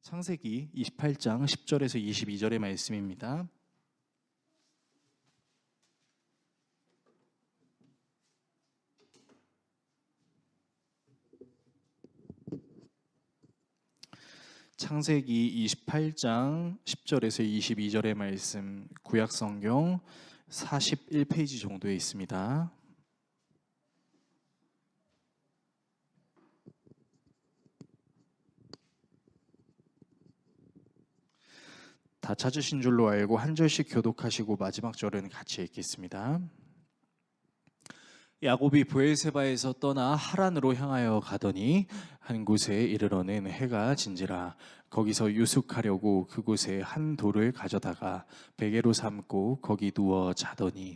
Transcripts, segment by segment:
창세기 28장 10절에서 22절의 말씀입니다. 창세기 28장 10절에서 22절의 말씀, 구약성경 41페이지 정도에 있습니다. 다 찾으신 줄로 알고 한 절씩 교독하시고 마지막 절은 같이 읽겠습니다. 야곱이 브엘세바에서 떠나 하란으로 향하여 가더니 한 곳에 이르러는 해가 진지라. 거기서 유숙하려고 그곳에 한 돌을 가져다가 베개로 삼고 거기 누워 자더니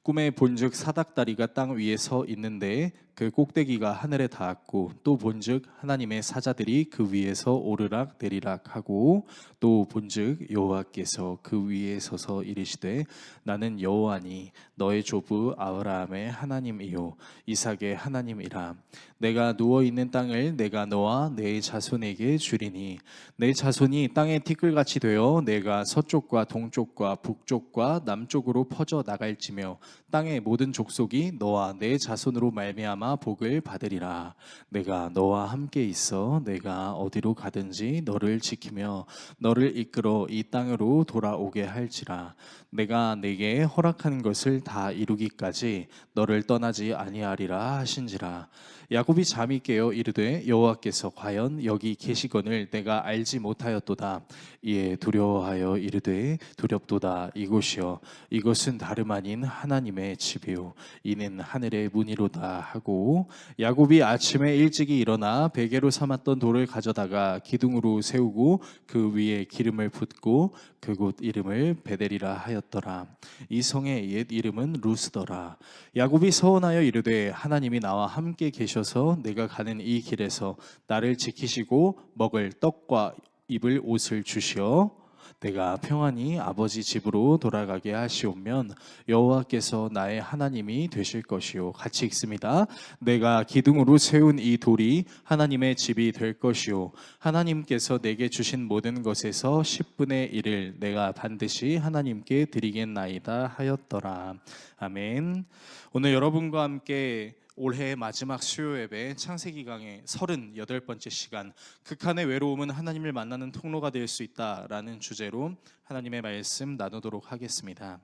꿈에 본즉 사닥다리가 땅 위에 서 있는데 그 꼭대기가 하늘에 닿았고 또 본즉 하나님의 사자들이 그 위에서 오르락 내리락 하고 또 본즉 여호와께서 그 위에 서서 이르시되 나는 여호와니 너의 조부 아브라함의 하나님이요 이삭의 하나님이라. 내가 누워 있는 땅을 내가 너와 내 자손에게 주리니 내 자손이 땅의 티끌같이 되어 내가 서쪽과 동쪽과 북쪽과 남쪽으로 퍼져 나갈지며 땅의 모든 족속이 너와 내 자손으로 말미암아 복을 받으리라. 내가 너와 함께 있어 내가 어디로 가든지 너를 지키며 너를 이끌어 이 땅으로 돌아오게 할지라. 내가 내게 허락한 것을 다 이루기까지 너를 떠나지 아니하리라 하신지라. 야곱이 잠이 깨어 이르되 여호와께서 과연 여기 계시거늘 내가 알지 못하였도다. 이에 두려워하여 이르되 두렵도다. 이곳이여 이것은 다름 아닌 하나님의 집이요 이는 하늘의 문이로다 하고 야곱이 아침에 일찍이 일어나 베개로 삼았던 돌을 가져다가 기둥으로 세우고 그 위에 기름을 붓고 그곳 이름을 베델이라 하였더라. 이 성의 옛 이름은 루스더라. 야곱이 서원하여 이르되 하나님이 나와 함께 계셔서 내가 가는 이 길에서 나를 지키시고 먹을 떡과 입을 옷을 주시어 내가 평안히 아버지 집으로 돌아가게 하시오면 여호와께서 나의 하나님이 되실 것이요. 같이 읽습니다. 내가 기둥으로 세운 이 돌이 하나님의 집이 될 것이요 하나님께서 내게 주신 모든 것에서 10분의 1을 내가 반드시 하나님께 드리겠나이다 하였더라. 아멘. 오늘 여러분과 함께 올해의 마지막 수요 예배 창세기 강의 38번째 시간, 극한의 외로움은 하나님을 만나는 통로가 될 수 있다라는 주제로 하나님의 말씀 나누도록 하겠습니다.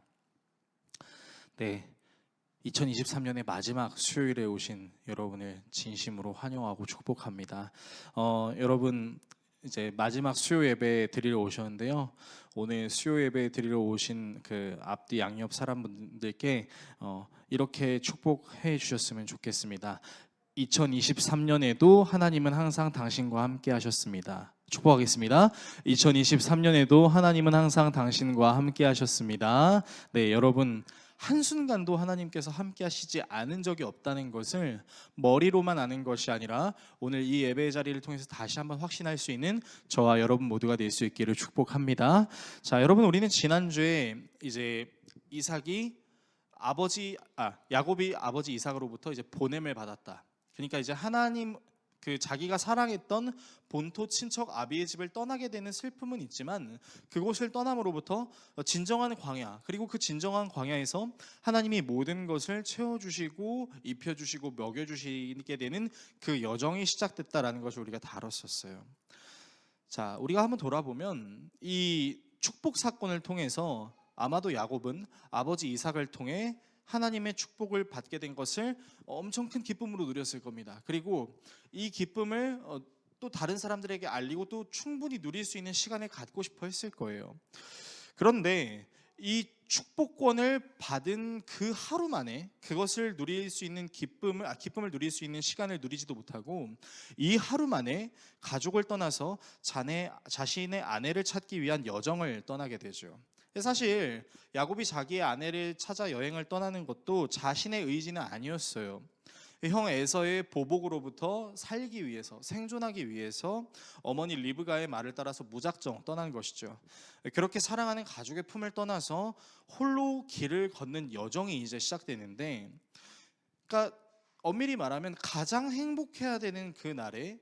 네, 2023년의 마지막 수요일에 오신 여러분을 진심으로 환영하고 축복합니다. 여러분 이제 마지막 수요 예배 드리러 오셨는데요. 오늘 수요 예배 드리러 오신 그 앞뒤 양옆 사람분들께 이렇게 축복해 주셨으면 좋겠습니다. 2023년에도 하나님은 항상 당신과 함께 하셨습니다. 축복하겠습니다. 2023년에도 하나님은 항상 당신과 함께 하셨습니다. 네, 여러분 한순간도 하나님께서 함께 하시지 않은 적이 없다는 것을 머리로만 아는 것이 아니라 오늘 이 예배 자리를 통해서 다시 한번 확신할 수 있는 저와 여러분 모두가 될 수 있기를 축복합니다. 자, 여러분 우리는 지난주에 이제 야곱이 아버지 이삭으로부터 이제 보냄을 받았다. 그러니까 이제 하나님 자기가 사랑했던 본토 친척 아비의 집을 떠나게 되는 슬픔은 있지만 그곳을 떠남으로부터 진정한 광야, 그리고 그 진정한 광야에서 하나님이 모든 것을 채워주시고 입혀주시고 먹여주시게 되는 그 여정이 시작됐다라는 것을 우리가 다뤘었어요. 자, 우리가 한번 돌아보면 이 축복 사건을 통해서 아마도 야곱은 아버지 이삭을 통해 하나님의 축복을 받게 된 것을 엄청 큰 기쁨으로 누렸을 겁니다. 그리고 이 기쁨을 또 다른 사람들에게 알리고 또 충분히 누릴 수 있는 시간을 갖고 싶어 했을 거예요. 그런데 이 축복권을 받은 그 하루 만에 그것을 누릴 수 있는 기쁨을 누릴 수 있는 시간을 누리지도 못하고 이 하루 만에 가족을 떠나서 자신의 아내를 찾기 위한 여정을 떠나게 되죠. 사실 야곱이 자기의 아내를 찾아 여행을 떠나는 것도 자신의 의지는 아니었어요. 형 에서의 보복으로부터 살기 위해서, 생존하기 위해서 어머니 리브가의 말을 따라서 무작정 떠난 것이죠. 그렇게 사랑하는 가족의 품을 떠나서 홀로 길을 걷는 여정이 이제 시작되는데, 그러니까 엄밀히 말하면 가장 행복해야 되는 그 날에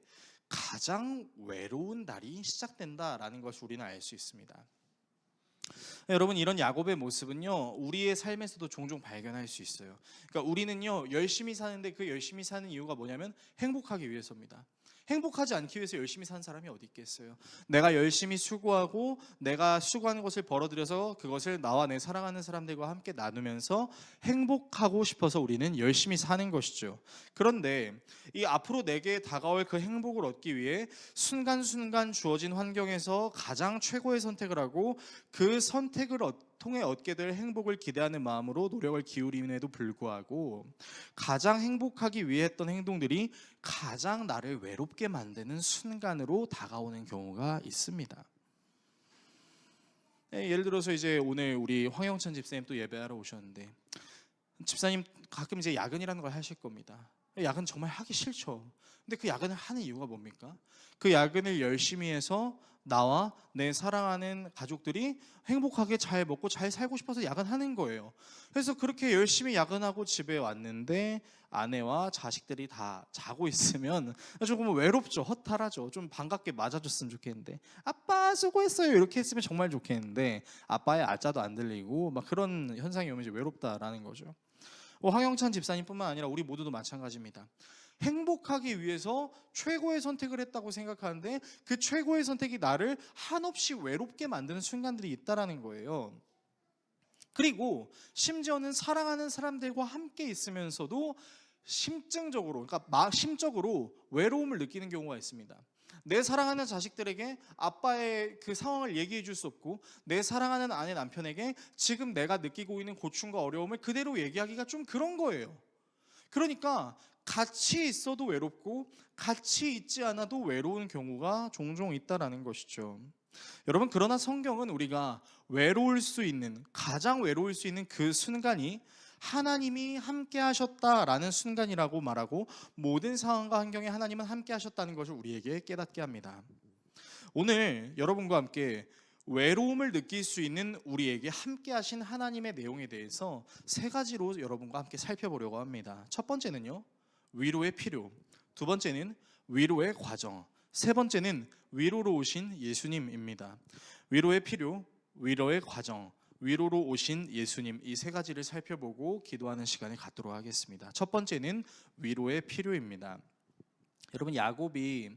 가장 외로운 날이 시작된다라는 것을 우리는 알 수 있습니다. 여러분, 이런 야곱의 모습은요, 우리의 삶에서도 종종 발견할 수 있어요. 그러니까 우리는요, 열심히 사는데 그 열심히 사는 이유가 뭐냐면 행복하기 위해서입니다. 행복하지 않기 위해서 열심히 사는 사람이 어디 있겠어요? 내가 열심히 수고하고 내가 수고하는 것을 벌어들여서 그것을 나와 내 사랑하는 사람들과 함께 나누면서 행복하고 싶어서 우리는 열심히 사는 것이죠. 그런데 이 앞으로 내게 다가올 그 행복을 얻기 위해 순간순간 주어진 환경에서 가장 최고의 선택을 하고 그 선택을 통해 얻게 될 행복을 기대하는 마음으로 노력을 기울임에도 불구하고 가장 행복하기 위해 했던 행동들이 가장 나를 외롭게 만드는 순간으로 다가오는 경우가 있습니다. 예를 들어서 이제 오늘 우리 황영찬 집사님 또 예배하러 오셨는데, 집사님 가끔 이제 야근이라는 걸 하실 겁니다. 야근 정말 하기 싫죠. 근데 그 야근을 하는 이유가 뭡니까? 그 야근을 열심히 해서 나와 내 사랑하는 가족들이 행복하게 잘 먹고 잘 살고 싶어서 야근하는 거예요. 그래서 그렇게 열심히 야근하고 집에 왔는데 아내와 자식들이 다 자고 있으면 조금 외롭죠. 허탈하죠. 좀 반갑게 맞아줬으면 좋겠는데, 아빠 수고했어요 이렇게 했으면 정말 좋겠는데 아빠의 아자도 안 들리고 막 그런 현상이 오면 이제 외롭다라는 거죠. 황영찬 집사님뿐만 아니라 우리 모두도 마찬가지입니다. 행복하기 위해서 최고의 선택을 했다고 생각하는데 그 최고의 선택이 나를 한없이 외롭게 만드는 순간들이 있다라는 거예요. 그리고 심지어는 사랑하는 사람들과 함께 있으면서도 심적으로 외로움을 느끼는 경우가 있습니다. 내 사랑하는 자식들에게 아빠의 그 상황을 얘기해 줄 수 없고, 내 사랑하는 아내 남편에게 지금 내가 느끼고 있는 고충과 어려움을 그대로 얘기하기가 좀 그런 거예요. 그러니까 같이 있어도 외롭고 같이 있지 않아도 외로운 경우가 종종 있다라는 것이죠. 여러분, 그러나 성경은 우리가 가장 외로울 수 있는 그 순간이 하나님이 함께 하셨다라는 순간이라고 말하고, 모든 상황과 환경에 하나님은 함께 하셨다는 것을 우리에게 깨닫게 합니다. 오늘 여러분과 함께 외로움을 느낄 수 있는 우리에게 함께 하신 하나님의 내용에 대해서 세 가지로 여러분과 함께 살펴보려고 합니다. 첫 번째는요, 위로의 필요. 두 번째는 위로의 과정. 세 번째는 위로로 오신 예수님입니다. 위로의 필요, 위로의 과정, 위로로 오신 예수님, 이 세 가지를 살펴보고 기도하는 시간을 갖도록 하겠습니다. 첫 번째는 위로의 필요입니다. 여러분, 야곱이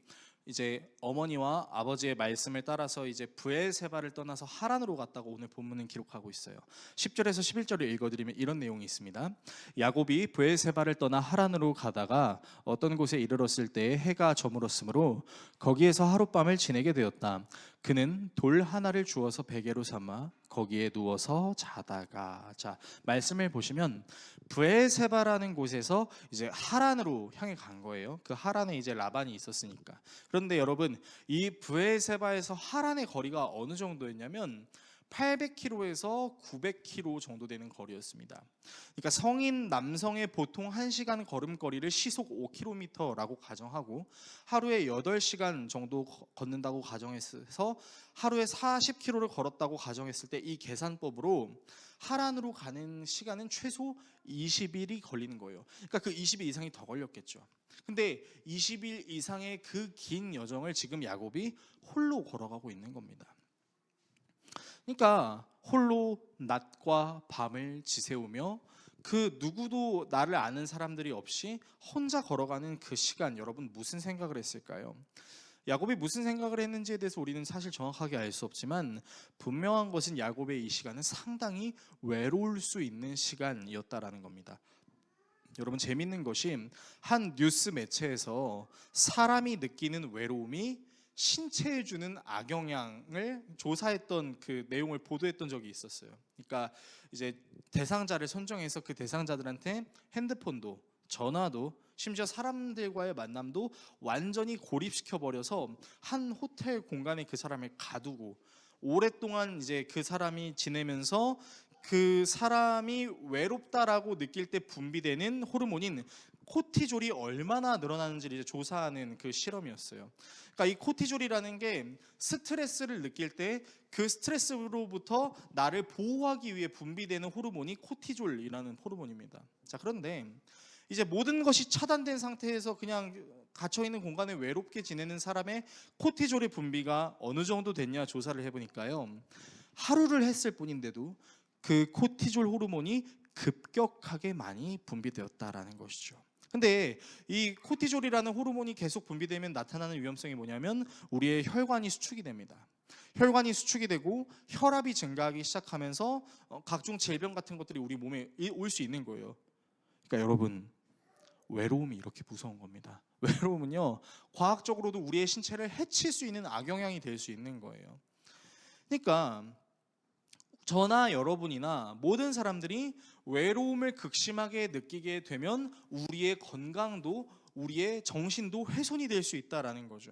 이제 어머니와 아버지의 말씀을 따라서 이제 브엘세바를 떠나서 하란으로 갔다고 오늘 본문은 기록하고 있어요. 10절에서 11절을 읽어드리면 이런 내용이 있습니다. 야곱이 브엘세바를 떠나 하란으로 가다가 어떤 곳에 이르렀을 때 해가 저물었으므로 거기에서 하룻밤을 지내게 되었다. 그는 돌 하나를 주어서 베개로 삼아 거기에 누워서 자다가, 자, 말씀을 보시면 브엘세바라는 곳에서 이제 하란으로 향해 간 거예요. 그 하란에 이제 라반이 있었으니까. 그런데 여러분, 이 브엘세바에서 하란의 거리가 어느 정도였냐면 800km에서 900km 정도 되는 거리였습니다. 그러니까 성인 남성의 보통 1시간 걸음거리를 시속 5km라고 가정하고 하루에 8시간 정도 걷는다고 가정해서 하루에 40km를 걸었다고 가정했을 때 이 계산법으로 하란으로 가는 시간은 최소 20일이 걸리는 거예요. 그러니까 그 20일 이상이 더 걸렸겠죠. 근데 20일 이상의 그 긴 여정을 지금 야곱이 홀로 걸어가고 있는 겁니다. 그러니까 홀로 낮과 밤을 지새우며 그 누구도 나를 아는 사람들이 없이 혼자 걸어가는 그 시간, 여러분 무슨 생각을 했을까요? 야곱이 무슨 생각을 했는지에 대해서 우리는 사실 정확하게 알 수 없지만 분명한 것은 야곱의 이 시간은 상당히 외로울 수 있는 시간이었다라는 겁니다. 여러분, 재밌는 것이 한 뉴스 매체에서 사람이 느끼는 외로움이 신체에 주는 악영향을 조사했던 그 내용을 보도했던 적이 있었어요. 그러니까 이제 대상자를 선정해서 그 대상자들한테 핸드폰도, 전화도, 심지어 사람들과의 만남도 완전히 고립시켜 버려서 한 호텔 공간에 그 사람을 가두고 오랫동안 이제 그 사람이 지내면서 그 사람이 외롭다라고 느낄 때 분비되는 호르몬인 코티졸이 얼마나 늘어나는지를 조사하는 그 실험이었어요. 그러니까 이 코티졸이라는 게 스트레스를 느낄 때 그 스트레스로부터 나를 보호하기 위해 분비되는 호르몬이 코티졸이라는 호르몬입니다. 자, 그런데 이제 모든 것이 차단된 상태에서 그냥 갇혀있는 공간에 외롭게 지내는 사람의 코티졸의 분비가 어느 정도 됐냐 조사를 해보니까요, 하루를 했을 뿐인데도 그 코티졸 호르몬이 급격하게 많이 분비되었다라는 것이죠. 근데 이 코티졸이라는 호르몬이 계속 분비되면 나타나는 위험성이 뭐냐면 우리의 혈관이 수축이 됩니다. 혈관이 수축이 되고 혈압이 증가하기 시작하면서 각종 질병 같은 것들이 우리 몸에 올 수 있는 거예요. 그러니까 여러분, 외로움이 이렇게 무서운 겁니다. 외로움은요, 과학적으로도 우리의 신체를 해칠 수 있는 악영향이 될 수 있는 거예요. 그러니까 저나 여러분이나 모든 사람들이 외로움을 극심하게 느끼게 되면 우리의 건강도 우리의 정신도 훼손이 될 수 있다라는 거죠.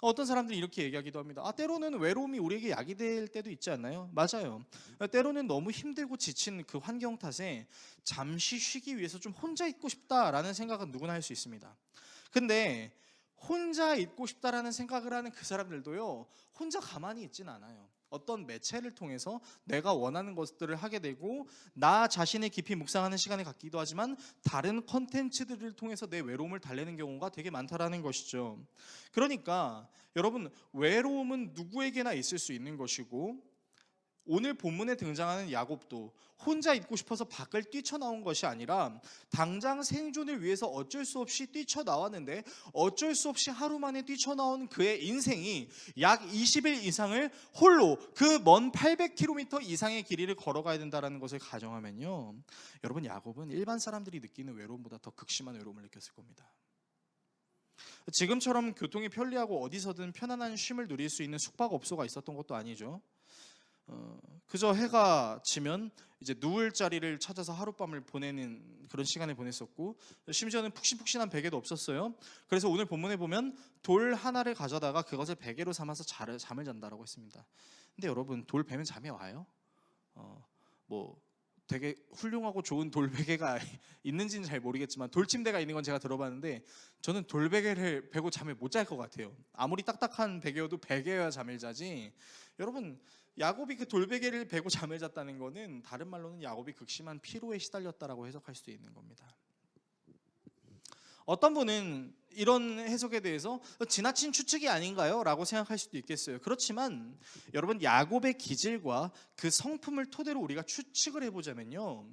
어떤 사람들이 이렇게 얘기하기도 합니다. 때로는 외로움이 우리에게 약이 될 때도 있지 않나요? 맞아요. 때로는 너무 힘들고 지친 그 환경 탓에 잠시 쉬기 위해서 좀 혼자 있고 싶다라는 생각은 누구나 할 수 있습니다. 근데 혼자 있고 싶다라는 생각을 하는 그 사람들도요, 혼자 가만히 있진 않아요. 어떤 매체를 통해서 내가 원하는 것들을 하게 되고 나 자신을 깊이 묵상하는 시간을 갖기도 하지만 다른 컨텐츠들을 통해서 내 외로움을 달래는 경우가 되게 많다라는 것이죠. 그러니까 여러분, 외로움은 누구에게나 있을 수 있는 것이고, 오늘 본문에 등장하는 야곱도 혼자 있고 싶어서 밖을 뛰쳐나온 것이 아니라 당장 생존을 위해서 어쩔 수 없이 뛰쳐나왔는데, 어쩔 수 없이 하루 만에 뛰쳐나온 그의 인생이 약 20일 이상을 홀로 그 먼 800km 이상의 길이를 걸어가야 된다는 것을 가정하면요, 여러분, 야곱은 일반 사람들이 느끼는 외로움보다 더 극심한 외로움을 느꼈을 겁니다. 지금처럼 교통이 편리하고 어디서든 편안한 쉼을 누릴 수 있는 숙박업소가 있었던 것도 아니죠. 그저 해가 지면 이제 누울 자리를 찾아서 하룻밤을 보내는 그런 시간을 보냈었고, 심지어는 푹신푹신한 베개도 없었어요. 그래서 오늘 본문에 보면 돌 하나를 가져다가 그것을 베개로 삼아서 잠을 잔다라고 했습니다. 근데 여러분, 돌 베면 잠이 와요? 뭐 되게 훌륭하고 좋은 돌베개가 있는지는 잘 모르겠지만 돌침대가 있는 건 제가 들어봤는데, 저는 돌베개를 베고 잠을 못 잘 것 같아요. 아무리 딱딱한 베개여도 베개여야 잠을 자지. 여러분, 야곱이 그 돌베개를 베고 잠을 잤다는 거는 다른 말로는 야곱이 극심한 피로에 시달렸다라고 해석할 수도 있는 겁니다. 어떤 분은 이런 해석에 대해서 지나친 추측이 아닌가요? 라고 생각할 수도 있겠어요. 그렇지만 여러분, 야곱의 기질과 그 성품을 토대로 우리가 추측을 해보자면요,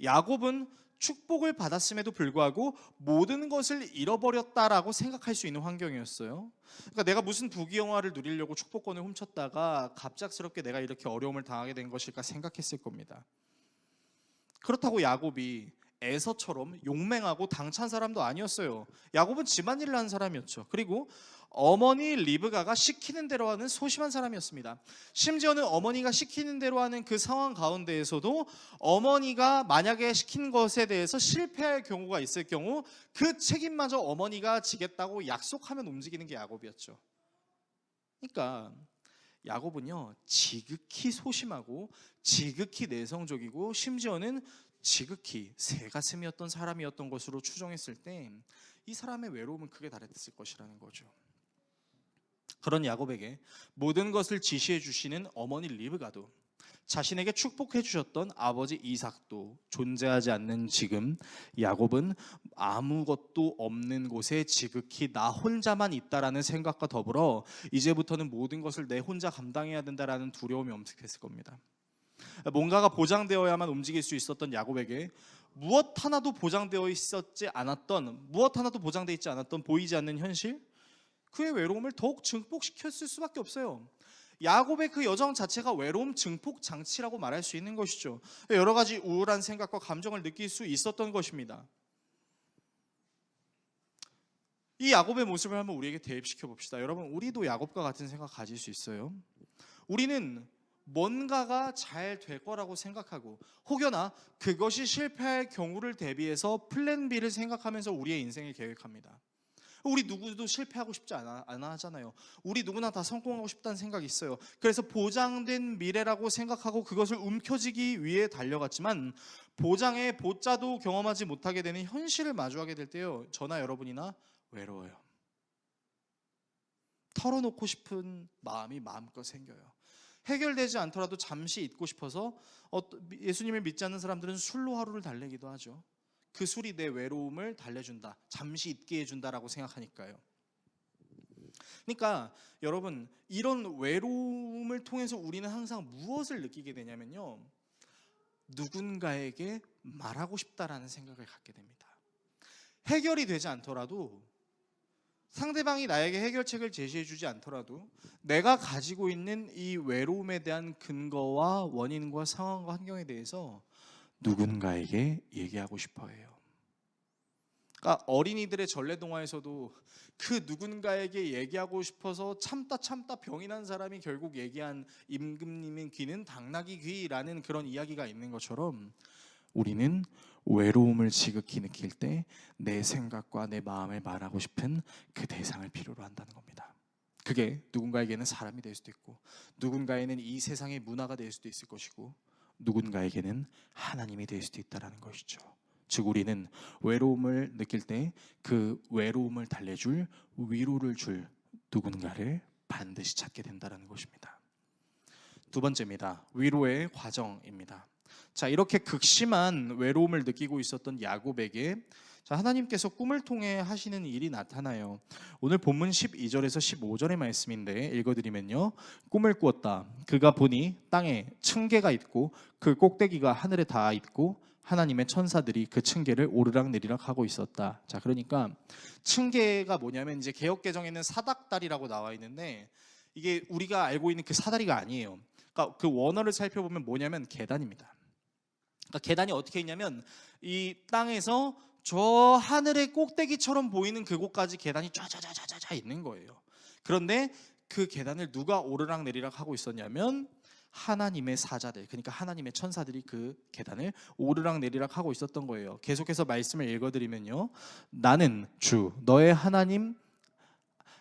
야곱은 축복을 받았음에도 불구하고 모든 것을 잃어버렸다라고 생각할 수 있는 환경이었어요. 그러니까 내가 무슨 부귀영화를 누리려고 축복권을 훔쳤다가 갑작스럽게 내가 이렇게 어려움을 당하게 된 것일까 생각했을 겁니다. 그렇다고 야곱이 에서처럼 용맹하고 당찬 사람도 아니었어요. 야곱은 집안일을 하는 사람이었죠. 그리고 어머니 리브가가 시키는 대로 하는 소심한 사람이었습니다. 심지어는 어머니가 시키는 대로 하는 그 상황 가운데에서도 어머니가 만약에 시킨 것에 대해서 실패할 경우가 있을 경우 그 책임마저 어머니가 지겠다고 약속하면 움직이는 게 야곱이었죠. 그러니까 야곱은요, 지극히 소심하고 지극히 내성적이고 심지어는 지극히 새가슴이었던 사람이었던 것으로 추정했을 때 이 사람의 외로움은 크게 달했을 것이라는 거죠. 그런 야곱에게 모든 것을 지시해 주시는 어머니 리브가도, 자신에게 축복해 주셨던 아버지 이삭도 존재하지 않는 지금 야곱은 아무것도 없는 곳에 지극히 나 혼자만 있다라는 생각과 더불어 이제부터는 모든 것을 내 혼자 감당해야 된다라는 두려움이 엄습했을 겁니다. 뭔가가 보장되어야만 움직일 수 있었던 야곱에게 무엇 하나도 보장되어 있었지 않았던, 무엇 하나도 보장되어 있지 않았던 보이지 않는 현실, 그의 외로움을 더욱 증폭시켰을 수밖에 없어요. 야곱의 그 여정 자체가 외로움 증폭 장치라고 말할 수 있는 것이죠. 여러 가지 우울한 생각과 감정을 느낄 수 있었던 것입니다. 이 야곱의 모습을 한번 우리에게 대입시켜 봅시다. 여러분, 우리도 야곱과 같은 생각 가질 수 있어요. 우리는 뭔가가 잘 될 거라고 생각하고, 혹여나 그것이 실패할 경우를 대비해서 플랜 B를 생각하면서 우리의 인생을 계획합니다. 우리 누구도 실패하고 싶지 않아 하잖아요. 우리 누구나 다 성공하고 싶다는 생각이 있어요. 그래서 보장된 미래라고 생각하고 그것을 움켜쥐기 위해 달려갔지만 보장의 보자도 경험하지 못하게 되는 현실을 마주하게 될 때요, 저나 여러분이나 외로워요. 털어놓고 싶은 마음이 마음껏 생겨요. 해결되지 않더라도 잠시 있고 싶어서 예수님을 믿지 않는 사람들은 술로 하루를 달래기도 하죠. 그 술이 내 외로움을 달래준다, 잠시 잊게 해준다라고 생각하니까요. 그러니까 여러분, 이런 외로움을 통해서 우리는 항상 무엇을 느끼게 되냐면요, 누군가에게 말하고 싶다라는 생각을 갖게 됩니다. 해결이 되지 않더라도, 상대방이 나에게 해결책을 제시해 주지 않더라도 내가 가지고 있는 이 외로움에 대한 근거와 원인과 상황과 환경에 대해서 누군가에게 얘기하고 싶어 해요. 그러니까 어린이들의 전래동화에서도 그 누군가에게 얘기하고 싶어서 참다 병이 난 사람이 결국 얘기한 임금님의 귀는 당나귀 귀라는 그런 이야기가 있는 것처럼, 우리는 외로움을 지극히 느낄 때 내 생각과 내 마음을 말하고 싶은 그 대상을 필요로 한다는 겁니다. 그게 누군가에게는 사람이 될 수도 있고, 누군가에게는 이 세상의 문화가 될 수도 있을 것이고, 누군가에게는 하나님이 될 수도 있다는 것이죠. 즉 우리는 외로움을 느낄 때 그 외로움을 달래줄, 위로를 줄 누군가를 반드시 찾게 된다는 것입니다. 두 번째입니다. 위로의 과정입니다. 자, 이렇게 극심한 외로움을 느끼고 있었던 야곱에게 하나님께서 꿈을 통해 하시는 일이 나타나요. 오늘 본문 12절에서 15절의 말씀인데 읽어드리면요, 꿈을 꾸었다. 그가 보니 땅에 층계가 있고 그 꼭대기가 하늘에 닿아 있고 하나님의 천사들이 그 층계를 오르락내리락 하고 있었다. 자, 그러니까 층계가 뭐냐면, 이제 개역개정에는 사닥다리라고 나와 있는데, 이게 우리가 알고 있는 그 사다리가 아니에요. 그러니까 그 원어를 살펴보면 뭐냐면 계단입니다. 그러니까 계단이 어떻게 있냐면, 이 땅에서 저 하늘의 꼭대기처럼 보이는 그곳까지 계단이 쫙쫙쫙쫙 있는 거예요. 그런데 그 계단을 누가 오르락내리락 하고 있었냐면 하나님의 사자들, 그러니까 하나님의 천사들이 그 계단을 오르락내리락 하고 있었던 거예요. 계속해서 말씀을 읽어드리면요, 나는 주 너의 하나님,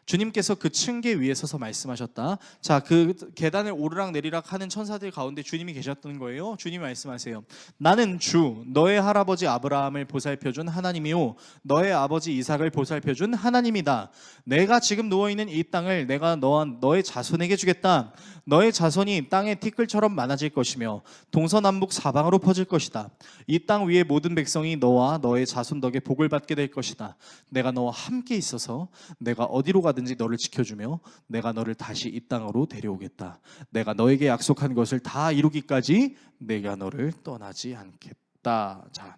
주님께서 그 층계 위에 서서 말씀하셨다. 자, 그 계단을 오르락내리락 하는 천사들 가운데 주님이 계셨던 거예요. 주님이 말씀하세요. 나는 주 너의 할아버지 아브라함을 보살펴준 하나님이요 너의 아버지 이삭을 보살펴준 하나님이다. 내가 지금 누워있는 이 땅을 내가 너의 자손에게 주겠다. 너의 자손이 땅의 티끌처럼 많아질 것이며 동서남북 사방으로 퍼질 것이다. 이 땅 위의 모든 백성이 너와 너의 자손 덕에 복을 받게 될 것이다. 내가 너와 함께 있어서 내가 어디로 가든지 너를 지켜주며 내가 너를 다시 이 땅으로 데려오겠다. 내가 너에게 약속한 것을 다 이루기까지 내가 너를 떠나지 않겠다. 자,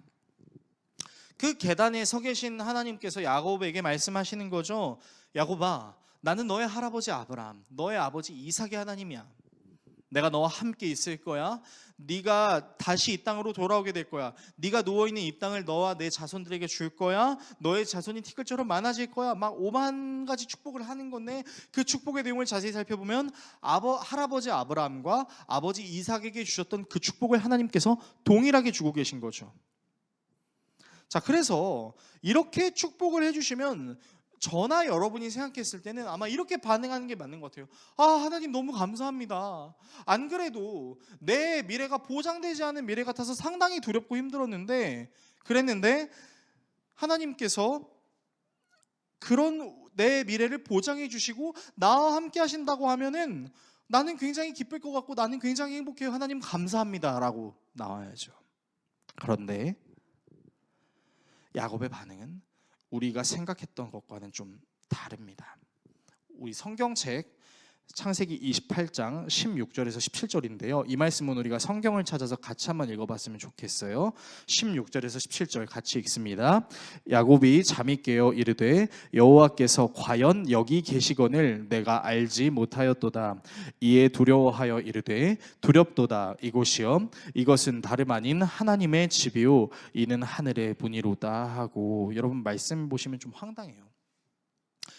그 계단에 서 계신 하나님께서 야곱에게 말씀하시는 거죠. 야곱아, 나는 너의 할아버지 아브라함, 너의 아버지 이삭의 하나님이야. 내가 너와 함께 있을 거야. 네가 다시 이 땅으로 돌아오게 될 거야. 네가 누워있는 이 땅을 너와 내 자손들에게 줄 거야. 너의 자손이 티끌처럼 많아질 거야. 막 5만 가지 축복을 하는 건데, 그 축복의 내용을 자세히 살펴보면 할아버지 아브라함과 아버지 이삭에게 주셨던 그 축복을 하나님께서 동일하게 주고 계신 거죠. 자, 그래서 이렇게 축복을 해주시면 저나 여러분이 생각했을 때는 아마 이렇게 반응하는 게 맞는 것 같아요. 아, 하나님 너무 감사합니다. 안 그래도 내 미래가 보장되지 않은 미래 같아서 상당히 두렵고 힘들었는데, 그랬는데 하나님께서 그런 내 미래를 보장해 주시고 나와 함께 하신다고 하면은 나는 굉장히 기쁠 것 같고 나는 굉장히 행복해요. 하나님 감사합니다 라고 나와야죠. 그런데 야곱의 반응은 우리가 생각했던 것과는 좀 다릅니다. 우리 성경책 창세기 28장 16절에서 17절인데요. 이 말씀은 우리가 성경을 찾아서 같이 한번 읽어봤으면 좋겠어요. 16절에서 17절 같이 읽습니다. 야곱이 잠이 깨어 이르되 여호와께서 과연 여기 계시거늘 내가 알지 못하였도다. 이에 두려워하여 이르되 두렵도다. 이곳이요 이것은 다름 아닌 하나님의 집이요 이는 하늘의 분이로다 하고. 여러분 말씀 보시면 좀 황당해요.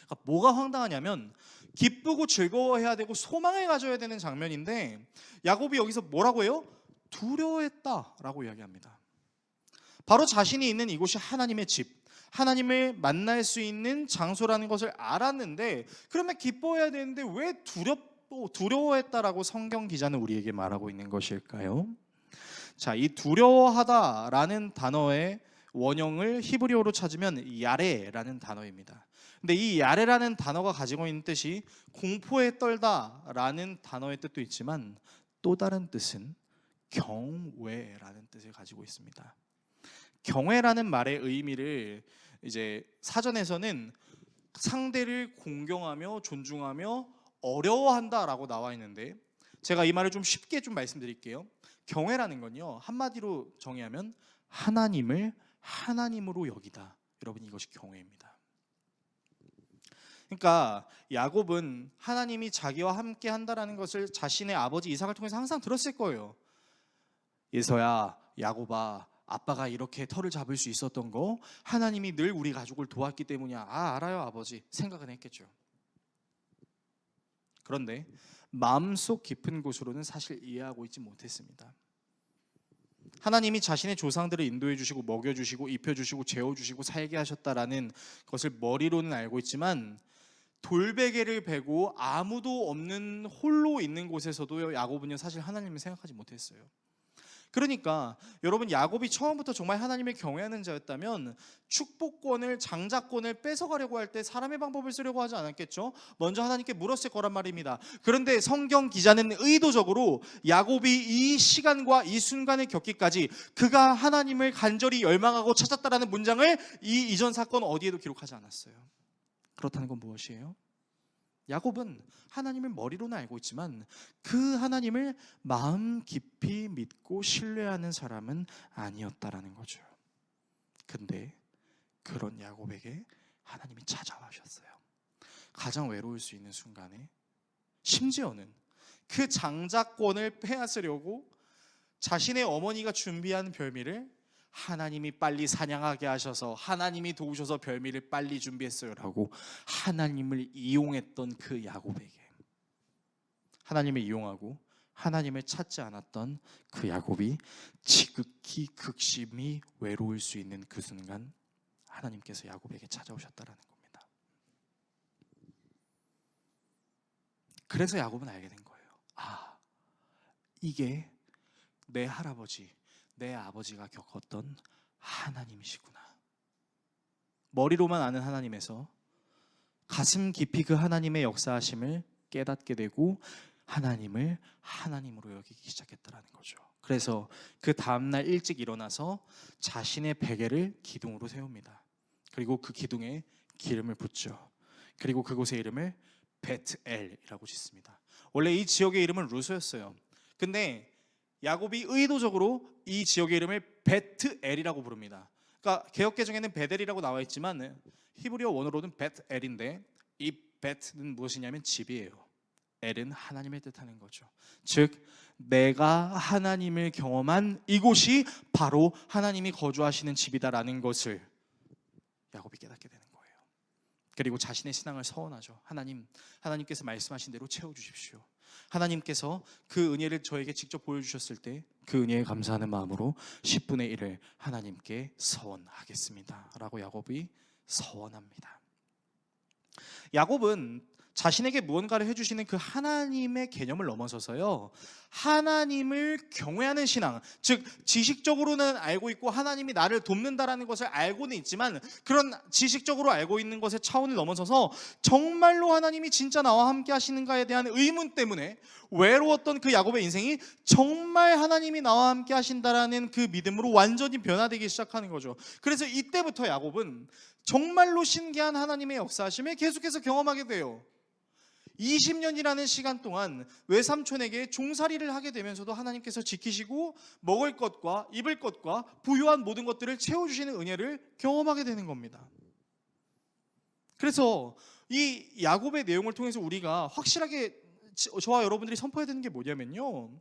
그러니까 뭐가 황당하냐면 기쁘고 즐거워해야 되고 소망을 가져야 되는 장면인데 야곱이 여기서 뭐라고 해요? 두려워했다라고 이야기합니다. 바로 자신이 있는 이곳이 하나님의 집, 하나님을 만날 수 있는 장소라는 것을 알았는데, 그러면 기뻐해야 되는데 왜 두려워했다라고 성경 기자는 우리에게 말하고 있는 것일까요? 자, 이 두려워하다라는 단어의 원형을 히브리어로 찾으면 야레라는 단어입니다. 근데 이 야레라는 단어가 가지고 있는 뜻이 공포에 떨다라는 단어의 뜻도 있지만 또 다른 뜻은 경외라는 뜻을 가지고 있습니다. 경외라는 말의 의미를 이제 사전에서는 상대를 공경하며 존중하며 어려워한다라고 나와 있는데, 제가 이 말을 좀 쉽게 좀 말씀드릴게요. 경외라는 건요, 한마디로 정의하면 하나님을 하나님으로 여기다. 여러분, 이것이 경외입니다. 그러니까 야곱은 하나님이 자기와 함께 한다라는 것을 자신의 아버지 이삭을 통해서 항상 들었을 거예요. 예서야, 야곱아, 아빠가 이렇게 터를 잡을 수 있었던 거 하나님이 늘 우리 가족을 도왔기 때문이야. 알아요 아버지, 생각은 했겠죠. 그런데 마음속 깊은 곳으로는 사실 이해하고 있지 못했습니다. 하나님이 자신의 조상들을 인도해 주시고 먹여 주시고 입혀 주시고 재워 주시고 살게 하셨다라는 것을 머리로는 알고 있지만, 돌베개를 베고 아무도 없는 홀로 있는 곳에서도 야곱은요 사실 하나님을 생각하지 못했어요. 그러니까 여러분, 야곱이 처음부터 정말 하나님을 경외하는 자였다면 축복권을, 장자권을 뺏어가려고 할 때 사람의 방법을 쓰려고 하지 않았겠죠. 먼저 하나님께 물었을 거란 말입니다. 그런데 성경 기자는 의도적으로 야곱이 이 시간과 이 순간을 겪기까지 그가 하나님을 간절히 열망하고 찾았다라는 문장을 이 이전 사건 어디에도 기록하지 않았어요. 그렇다는 건 무엇이에요? 야곱은 하나님을 머리로는 알고 있지만 그 하나님을 마음 깊이 믿고 신뢰하는 사람은 아니었다라는 거죠. 근데 그런 야곱에게 하나님이 찾아와셨어요. 가장 외로울 수 있는 순간에, 심지어는 그 장자권을 빼앗으려고 자신의 어머니가 준비한 별미를 하나님이 빨리 사냥하게 하셔서 하나님이 도우셔서 별미를 빨리 준비했어요 라고 하나님을 이용했던 그 야곱에게, 하나님을 이용하고 하나님을 찾지 않았던 그 야곱이 지극히 극심히 외로울 수 있는 그 순간 하나님께서 야곱에게 찾아오셨다라는 겁니다. 그래서 야곱은 알게 된 거예요. 아, 이게 내 할아버지, 내 아버지가 겪었던 하나님이시구나. 머리로만 아는 하나님에서 가슴 깊이 그 하나님의 역사하심을 깨닫게 되고 하나님을 하나님으로 여기기 시작했다라는 거죠. 그래서 그 다음날 일찍 일어나서 자신의 베개를 기둥으로 세웁니다. 그리고 그 기둥에 기름을 붓죠. 그리고 그곳의 이름을 베트엘이라고 짓습니다. 원래 이 지역의 이름은 루소였어요. 근데 야곱이 의도적으로 이 지역의 이름을 베트엘이라고 부릅니다. 그러니까 개역개정에는 베델이라고 나와 있지만 히브리어 원어로는 베트엘인데, 이 베트는 무엇이냐면 집이에요. 엘은 하나님을 뜻하는 거죠. 즉 내가 하나님을 경험한 이곳이 바로 하나님이 거주하시는 집이다라는 것을 야곱이 깨닫게 되는 거예요. 그리고 자신의 신앙을 서원하죠. 하나님께서 말씀하신 대로 채워주십시오. 하나님께서 그 은혜를 저에게 직접 보여주셨을 때 그 은혜에 감사하는 마음으로 10분의 1을 하나님께 서원하겠습니다 라고 야곱이 서원합니다. 야곱은 자신에게 무언가를 해주시는 그 하나님의 개념을 넘어서서요, 하나님을 경외하는 신앙, 즉 지식적으로는 알고 있고 하나님이 나를 돕는다라는 것을 알고는 있지만, 그런 지식적으로 알고 있는 것의 차원을 넘어서서 정말로 하나님이 진짜 나와 함께 하시는가에 대한 의문 때문에 외로웠던 그 야곱의 인생이 정말 하나님이 나와 함께 하신다라는 그 믿음으로 완전히 변화되기 시작하는 거죠. 그래서 이때부터 야곱은 정말로 신기한 하나님의 역사하심을 계속해서 경험하게 돼요. 20년이라는 시간 동안 외삼촌에게 종살이를 하게 되면서도 하나님께서 지키시고 먹을 것과 입을 것과 부유한 모든 것들을 채워주시는 은혜를 경험하게 되는 겁니다. 그래서 이 야곱의 내용을 통해서 우리가 확실하게 저와 여러분들이 선포해야 되는 게 뭐냐면요,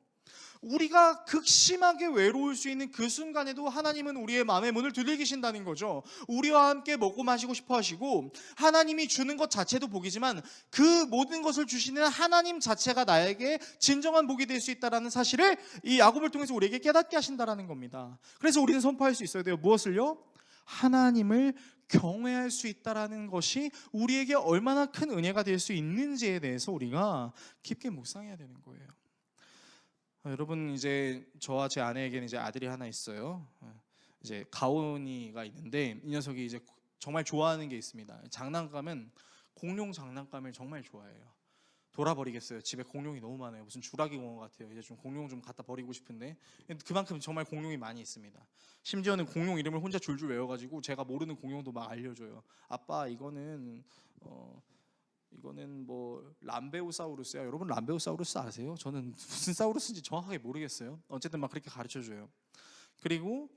우리가 극심하게 외로울 수 있는 그 순간에도 하나님은 우리의 마음의 문을 두들기신다는 거죠. 우리와 함께 먹고 마시고 싶어 하시고, 하나님이 주는 것 자체도 복이지만 그 모든 것을 주시는 하나님 자체가 나에게 진정한 복이 될 수 있다는 사실을 이 야곱을 통해서 우리에게 깨닫게 하신다는 겁니다. 그래서 우리는 선포할 수 있어야 돼요. 무엇을요? 하나님을 경외할 수 있다는 것이 우리에게 얼마나 큰 은혜가 될 수 있는지에 대해서 우리가 깊게 묵상해야 되는 거예요. 여러분, 이제 저와 제 아내에게는 이제 아들이 하나 있어요. 이제 가온이가 있는데, 이 녀석이 이제 정말 좋아하는 게 있습니다. 장난감은 공룡 장난감을 정말 좋아해요. 돌아버리겠어요. 집에 공룡이 너무 많아요. 무슨 주라기 공원 같아요. 이제 좀 공룡 좀 갖다 버리고 싶은데 그만큼 정말 공룡이 많이 있습니다. 심지어는 공룡 이름을 혼자 줄줄 외워가지고 제가 모르는 공룡도 막 알려줘요. 아빠 이거는 뭐 람베오사우루스야. 여러분 람베오사우루스 아세요? 저는 무슨 사우루스인지 정확하게 모르겠어요. 어쨌든 막 그렇게 가르쳐줘요. 그리고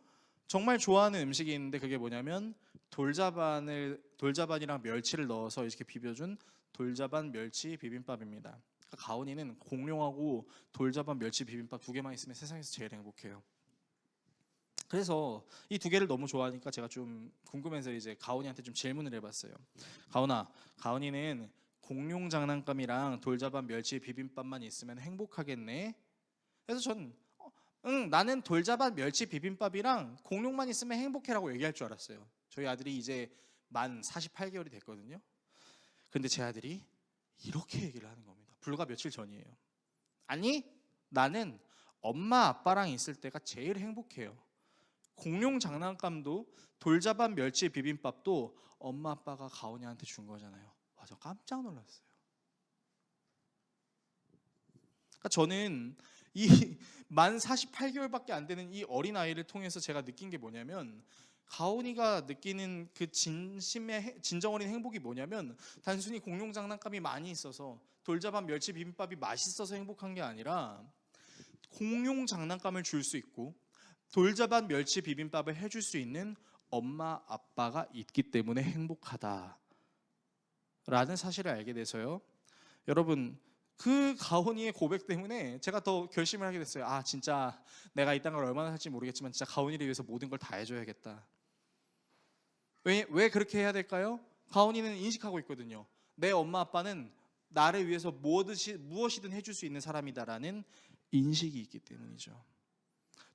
정말 좋아하는 음식이 있는데 그게 뭐냐면 돌자반이랑 멸치를 넣어서 이렇게 비벼준 돌자반 멸치 비빔밥입니다. 그러니까 가온이는 공룡하고 돌자반 멸치 비빔밥 두 개만 있으면 세상에서 제일 행복해요. 그래서 이 두 개를 너무 좋아하니까 제가 좀 궁금해서 이제 가온이한테 좀 질문을 해봤어요. 가온아, 가온이는 공룡 장난감이랑 돌자반 멸치 비빔밥만 있으면 행복하겠네? 그래서 전 나는 돌자반 멸치 비빔밥이랑 공룡만 있으면 행복해라고 얘기할 줄 알았어요. 저희 아들이 이제 만 48개월이 됐거든요. 근데 제 아들이 이렇게 얘기를 하는 겁니다. 불과 며칠 전이에요. 아니, 나는 엄마 아빠랑 있을 때가 제일 행복해요. 공룡 장난감도 돌자반 멸치 비빔밥도 엄마 아빠가 가온이한테 준 거잖아요. 와, 저 깜짝 놀랐어요. 그러니까 저는 이 만 48개월밖에 안 되는 이 어린아이를 통해서 제가 느낀 게 뭐냐면 가온이가 느끼는 그 진정 어린 행복이 뭐냐면 단순히 공룡 장난감이 많이 있어서 돌자반 멸치 비빔밥이 맛있어서 행복한 게 아니라 공룡 장난감을 줄 수 있고 돌자반 멸치 비빔밥을 해줄 수 있는 엄마 아빠가 있기 때문에 행복하다라는 사실을 알게 돼서요. 여러분, 그 가온이의 고백 때문에 제가 더 결심을 하게 됐어요. 아, 진짜 내가 이 땅을 얼마나 살지 모르겠지만 진짜 가온이를 위해서 모든 걸 다 해줘야겠다. 왜 그렇게 해야 될까요? 가온이는 인식하고 있거든요. 내 엄마 아빠는 나를 위해서 무엇이든 해줄 수 있는 사람이다라는 인식이 있기 때문이죠.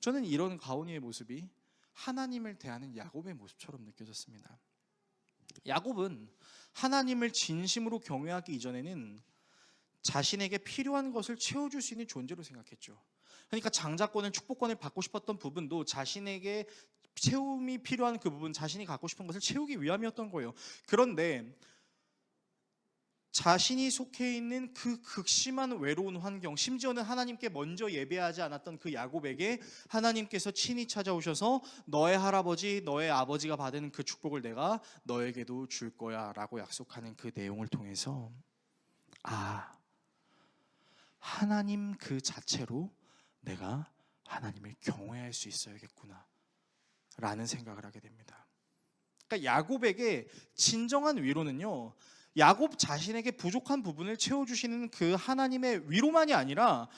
저는 이런 가온이의 모습이 하나님을 대하는 야곱의 모습처럼 느껴졌습니다. 야곱은 하나님을 진심으로 경외하기 이전에는 자신에게 필요한 것을 채워줄 수 있는 존재로 생각했죠. 그러니까 장자권을 축복권을 받고 싶었던 부분도 자신에게 채움이 필요한 그 부분, 자신이 갖고 싶은 것을 채우기 위함이었던 거예요. 그런데 자신이 속해 있는 그 극심한 외로운 환경, 심지어는 하나님께 먼저 예배하지 않았던 그 야곱에게 하나님께서 친히 찾아오셔서 너의 할아버지, 너의 아버지가 받은 그 축복을 내가 너에게도 줄 거야 라고 약속하는 그 내용을 통해서 하나님 그 자체로 내가 하나님을 경외할 수 있어야겠구나 라는 생각을 하게 됩니다. 그러니까 야곱에게 진정한 위로는요, 야곱 자신에게 부족한 부분을 채워주시는 그 하나님의 위로만이 아니라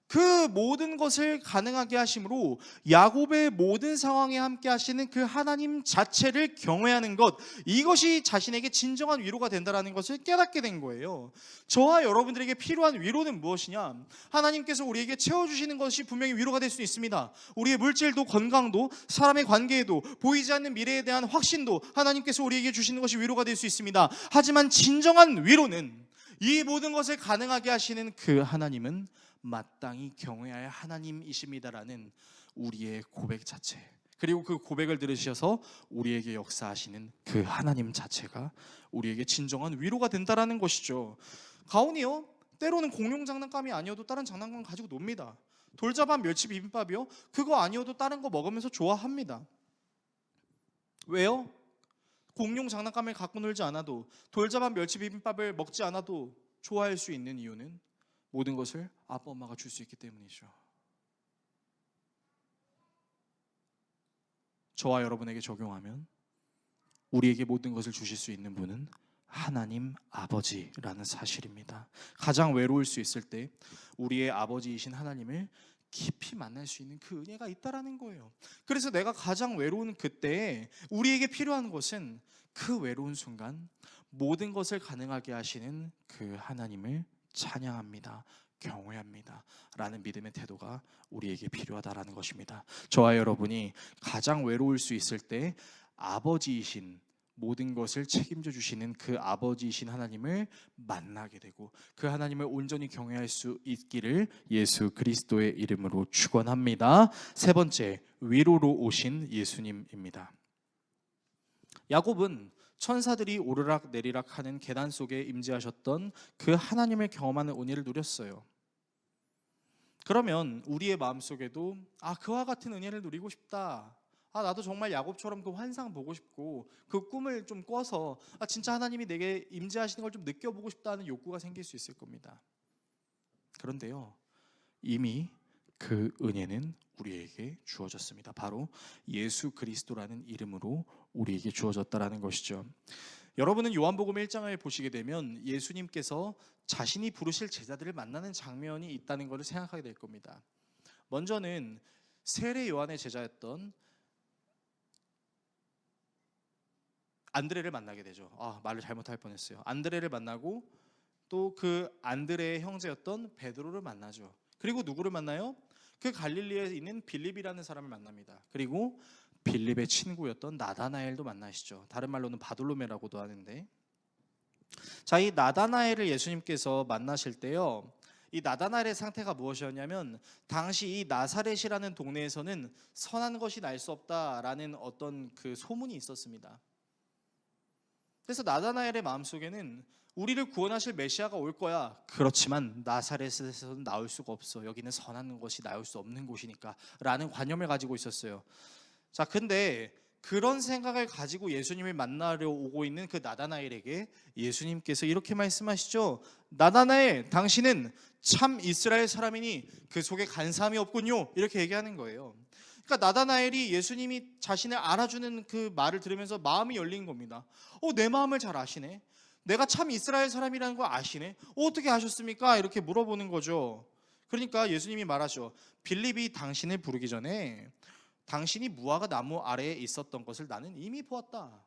그 모든 것을 가능하게 하심으로 야곱의 모든 상황에 함께 하시는 그 하나님 자체를 경외하는 것, 이것이 자신에게 진정한 위로가 된다는 것을 깨닫게 된 거예요. 저와 여러분들에게 필요한 위로는 무엇이냐? 하나님께서 우리에게 채워주시는 것이 분명히 위로가 될 수 있습니다. 우리의 물질도 건강도 사람의 관계에도 보이지 않는 미래에 대한 확신도 하나님께서 우리에게 주시는 것이 위로가 될 수 있습니다. 하지만 진정한 위로는 이 모든 것을 가능하게 하시는 그 하나님은 마땅히 경외할 하나님이십니다라는 우리의 고백 자체, 그리고 그 고백을 들으셔서 우리에게 역사하시는 그 하나님 자체가 우리에게 진정한 위로가 된다라는 것이죠. 가온이요, 때로는 공룡 장난감이 아니어도 다른 장난감 가지고 놉니다. 돌자반 멸치 비빔밥이요, 그거 아니어도 다른 거 먹으면서 좋아합니다. 왜요? 공룡 장난감을 갖고 놀지 않아도, 돌자반 멸치 비빔밥을 먹지 않아도 좋아할 수 있는 이유는 모든 것을 아빠 엄마가 줄 수 있기 때문이죠. 저와 여러분에게 적용하면 우리에게 모든 것을 주실 수 있는 분은 하나님 아버지라는 사실입니다. 가장 외로울 수 있을 때 우리의 아버지이신 하나님을 깊이 만날 수 있는 그 은혜가 있다라는 거예요. 그래서 내가 가장 외로운 그때에 우리에게 필요한 것은 그 외로운 순간 모든 것을 가능하게 하시는 그 하나님을 찬양합니다, 경외합니다 라는 믿음의 태도가 우리에게 필요하다라는 것입니다. 저와 여러분이 가장 외로울 수 있을 때 아버지이신, 모든 것을 책임져 주시는 그 아버지이신 하나님을 만나게 되고 그 하나님을 온전히 경외할 수 있기를 예수 그리스도의 이름으로 축원합니다. 세 번째, 위로로 오신 예수님입니다. 야곱은 천사들이 오르락 내리락 하는 계단 속에 임재하셨던 그 하나님을 경험하는 은혜를 누렸어요. 그러면 우리의 마음속에도 그와 같은 은혜를 누리고 싶다. 나도 정말 야곱처럼 그 환상 보고 싶고 그 꿈을 좀 꿔서 진짜 하나님이 내게 임재하시는 걸 좀 느껴보고 싶다는 욕구가 생길 수 있을 겁니다. 그런데요, 이미 그 은혜는 우리에게 주어졌습니다. 바로 예수 그리스도라는 이름으로 우리에게 주어졌다라는 것이죠. 여러분은 요한복음 1장을 보시게 되면 예수님께서 자신이 부르실 제자들을 만나는 장면이 있다는 것을 생각하게 될 겁니다. 먼저는 세례 요한의 제자였던 안드레를 만나게 되죠. 말을 잘못할 뻔했어요. 안드레를 만나고 또 그 안드레의 형제였던 베드로를 만나죠. 그리고 누구를 만나요? 그 갈릴리에 있는 빌립이라는 사람을 만납니다. 그리고 빌립의 친구였던 나다나엘도 만나시죠. 다른 말로는 바돌로메라고도 하는데, 이 나다나엘을 예수님께서 만나실 때요, 이 나다나엘의 상태가 무엇이었냐면 당시 이 나사렛이라는 동네에서는 선한 것이 날 수 없다라는 어떤 그 소문이 있었습니다. 그래서 나다나엘의 마음속에는 우리를 구원하실 메시아가 올 거야. 그렇지만 나사렛에서는 나올 수가 없어. 여기는 선한 것이 나올 수 없는 곳이니까 라는 관념을 가지고 있었어요. 근데 그런 생각을 가지고 예수님을 만나러 오고 있는 그 나다나엘에게 예수님께서 이렇게 말씀하시죠. 나다나엘, 당신은 참 이스라엘 사람이니 그 속에 간사함이 없군요. 이렇게 얘기하는 거예요. 그러니까 나다나엘이 예수님이 자신을 알아주는 그 말을 들으면서 마음이 열린 겁니다. 내 마음을 잘 아시네. 내가 참 이스라엘 사람이라는 거 아시네. 어떻게 아셨습니까? 이렇게 물어보는 거죠. 그러니까 예수님이 말하죠. 빌립이 당신을 부르기 전에 당신이 무화과 나무 아래에 있었던 것을 나는 이미 보았다.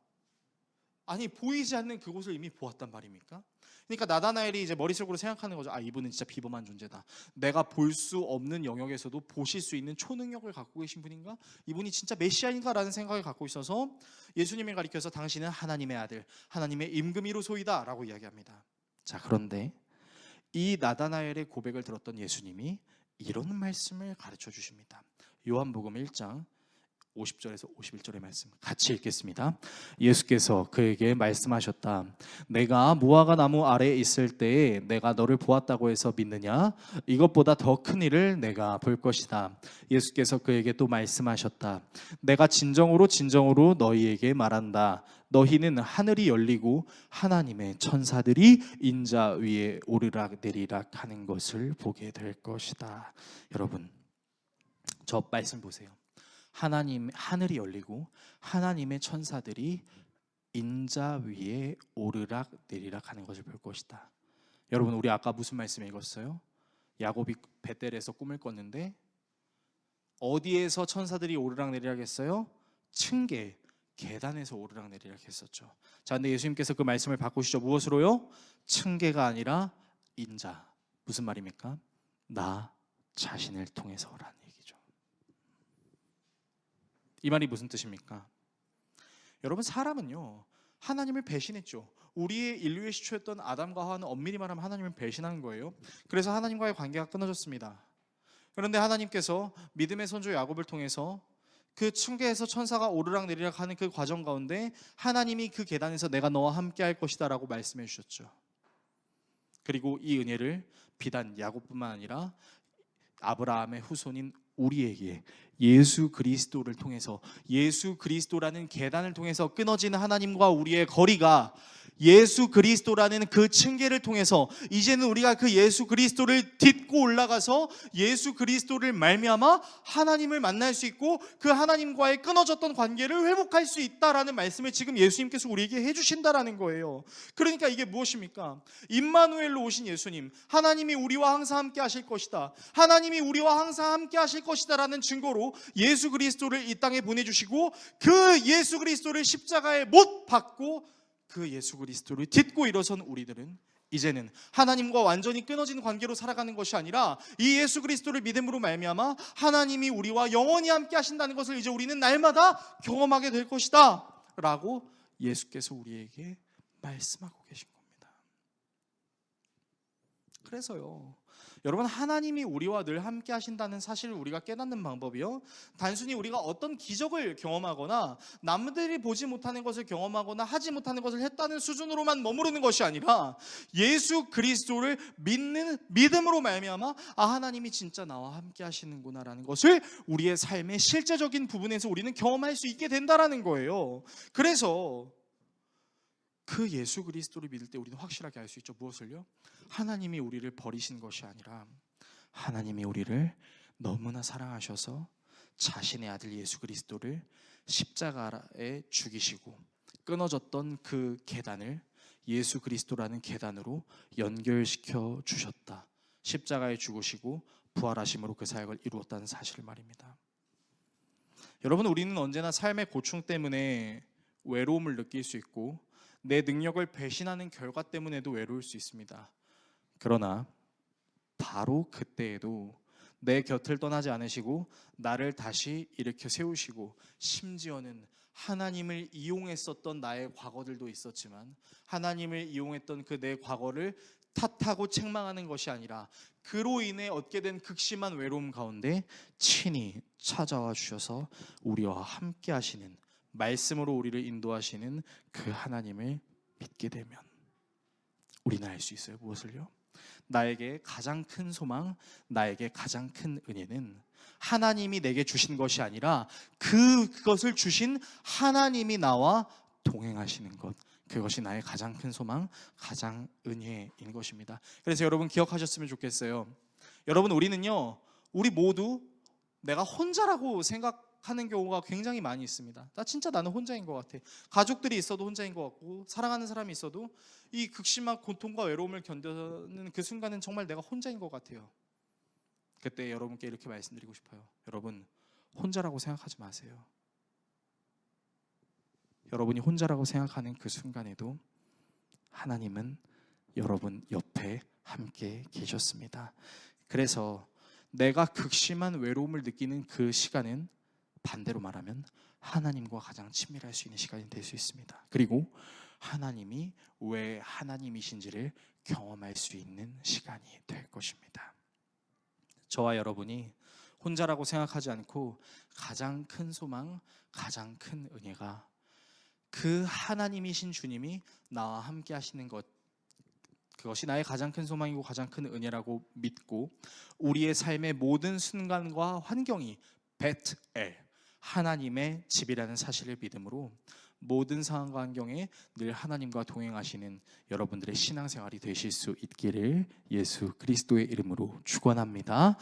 아니, 보이지 않는 그곳을 이미 보았단 말입니까? 그러니까 나다나엘이 이제 머릿속으로 생각하는 거죠. 이분은 진짜 비범한 존재다. 내가 볼 수 없는 영역에서도 보실 수 있는 초능력을 갖고 계신 분인가? 이분이 진짜 메시아인가? 라는 생각을 갖고 있어서 예수님을 가리켜서 당신은 하나님의 아들, 하나님의 임금이로소이다 라고 이야기합니다. 그런데 이 나다나엘의 고백을 들었던 예수님이 이런 말씀을 가르쳐 주십니다. 요한복음 1장 50절에서 51절의 말씀 같이 읽겠습니다. 예수께서 그에게 말씀하셨다. 내가 무화과 나무 아래에 있을 때에 내가 너를 보았다고 해서 믿느냐? 이것보다 더 큰 일을 내가 볼 것이다. 예수께서 그에게 또 말씀하셨다. 내가 진정으로 진정으로 너희에게 말한다. 너희는 하늘이 열리고 하나님의 천사들이 인자 위에 오르락 내리락 하는 것을 보게 될 것이다. 여러분, 저 말씀 보세요. 하늘이 열리고 하나님의 천사들이 인자 위에 오르락 내리락 하는 것을 볼 것이다. 여러분, 우리 아까 무슨 말씀 읽었어요? 야곱이 베델에서 꿈을 꿨는데 어디에서 천사들이 오르락 내리락 했어요? 층계, 계단에서 오르락 내리락 했었죠. 근데 예수님께서 그 말씀을 바꾸시죠. 무엇으로요? 층계가 아니라 인자. 무슨 말입니까? 나 자신을 통해서라는 얘기죠. 이 말이 무슨 뜻입니까? 여러분, 사람은요, 하나님을 배신했죠. 우리의 인류의 시초였던 아담과 하와는 엄밀히 말하면 하나님을 배신한 거예요. 그래서 하나님과의 관계가 끊어졌습니다. 그런데 하나님께서 믿음의 선조 야곱을 통해서 그 층계에서 천사가 오르락 내리락 하는 그 과정 가운데 하나님이 그 계단에서 내가 너와 함께 할 것이다 라고 말씀해 주셨죠. 그리고 이 은혜를 비단 야곱뿐만 아니라 아브라함의 후손인 우리에게 예수 그리스도를 통해서, 예수 그리스도라는 계단을 통해서 끊어지는 하나님과 우리의 거리가 예수 그리스도라는 그 층계를 통해서 이제는 우리가 그 예수 그리스도를 딛고 올라가서 예수 그리스도를 말미암아 하나님을 만날 수 있고 그 하나님과의 끊어졌던 관계를 회복할 수 있다라는 말씀을 지금 예수님께서 우리에게 해주신다라는 거예요. 그러니까 이게 무엇입니까? 임마누엘로 오신 예수님, 하나님이 우리와 항상 함께 하실 것이다, 하나님이 우리와 항상 함께 하실 것이다 라는 증거로 예수 그리스도를 이 땅에 보내주시고 그 예수 그리스도를 십자가에 못 박고 그 예수 그리스도를 딛고 일어선 우리들은 이제는 하나님과 완전히 끊어진 관계로 살아가는 것이 아니라 이 예수 그리스도를 믿음으로 말미암아 하나님이 우리와 영원히 함께 하신다는 것을 이제 우리는 날마다 경험하게 될 것이다 라고 예수께서 우리에게 말씀하고 계신 겁니다. 그래서요, 여러분, 하나님이 우리와 늘 함께 하신다는 사실을 우리가 깨닫는 방법이요, 단순히 우리가 어떤 기적을 경험하거나 남들이 보지 못하는 것을 경험하거나 하지 못하는 것을 했다는 수준으로만 머무르는 것이 아니라 예수 그리스도를 믿는 믿음으로 말미암아 하나님이 진짜 나와 함께 하시는구나라는 것을 우리의 삶의 실제적인 부분에서 우리는 경험할 수 있게 된다라는 거예요. 그래서 그 예수 그리스도를 믿을 때 우리는 확실하게 알 수 있죠. 무엇을요? 하나님이 우리를 버리신 것이 아니라 하나님이 우리를 너무나 사랑하셔서 자신의 아들 예수 그리스도를 십자가에 죽이시고 끊어졌던 그 계단을 예수 그리스도라는 계단으로 연결시켜 주셨다. 십자가에 죽으시고 부활하심으로 그 사역을 이루었다는 사실을 말입니다. 여러분, 우리는 언제나 삶의 고충 때문에 외로움을 느낄 수 있고 내 능력을 배신하는 결과 때문에도 외로울 수 있습니다. 그러나 바로 그때에도 내 곁을 떠나지 않으시고 나를 다시 일으켜 세우시고, 심지어는 하나님을 이용했었던 나의 과거들도 있었지만 하나님을 이용했던 그 내 과거를 탓하고 책망하는 것이 아니라 그로 인해 얻게 된 극심한 외로움 가운데 친히 찾아와 주셔서 우리와 함께 하시는, 말씀으로 우리를 인도하시는 그 하나님을 믿게 되면 우리는 알 수 있어요. 무엇을요? 나에게 가장 큰 소망, 나에게 가장 큰 은혜는 하나님이 내게 주신 것이 아니라 그것을 주신 하나님이 나와 동행하시는 것, 그것이 나의 가장 큰 소망, 가장 은혜인 것입니다. 그래서 여러분 기억하셨으면 좋겠어요. 여러분, 우리 모두 내가 혼자라고 생각하는 경우가 굉장히 많이 있습니다. 나는 혼자인 것 같아. 가족들이 있어도 혼자인 것 같고, 사랑하는 사람이 있어도 이 극심한 고통과 외로움을 견디는 그 순간은 정말 내가 혼자인 것 같아요. 그때 여러분께 이렇게 말씀드리고 싶어요. 여러분, 혼자라고 생각하지 마세요. 여러분이 혼자라고 생각하는 그 순간에도 하나님은 여러분 옆에 함께 계셨습니다. 그래서 내가 극심한 외로움을 느끼는 그 시간은 반대로 말하면 하나님과 가장 친밀할 수 있는 시간이 될 수 있습니다. 그리고 하나님이 왜 하나님이신지를 경험할 수 있는 시간이 될 것입니다. 저와 여러분이 혼자라고 생각하지 않고 가장 큰 소망, 가장 큰 은혜가 그 하나님이신 주님이 나와 함께 하시는 것, 그것이 나의 가장 큰 소망이고 가장 큰 은혜라고 믿고 우리의 삶의 모든 순간과 환경이 베트엘, 하나님의 집이라는 사실을 믿음으로 모든 상황과 환경에 늘 하나님과 동행하시는 여러분들의 신앙생활이 되실 수 있기를 예수 그리스도의 이름으로 축원합니다.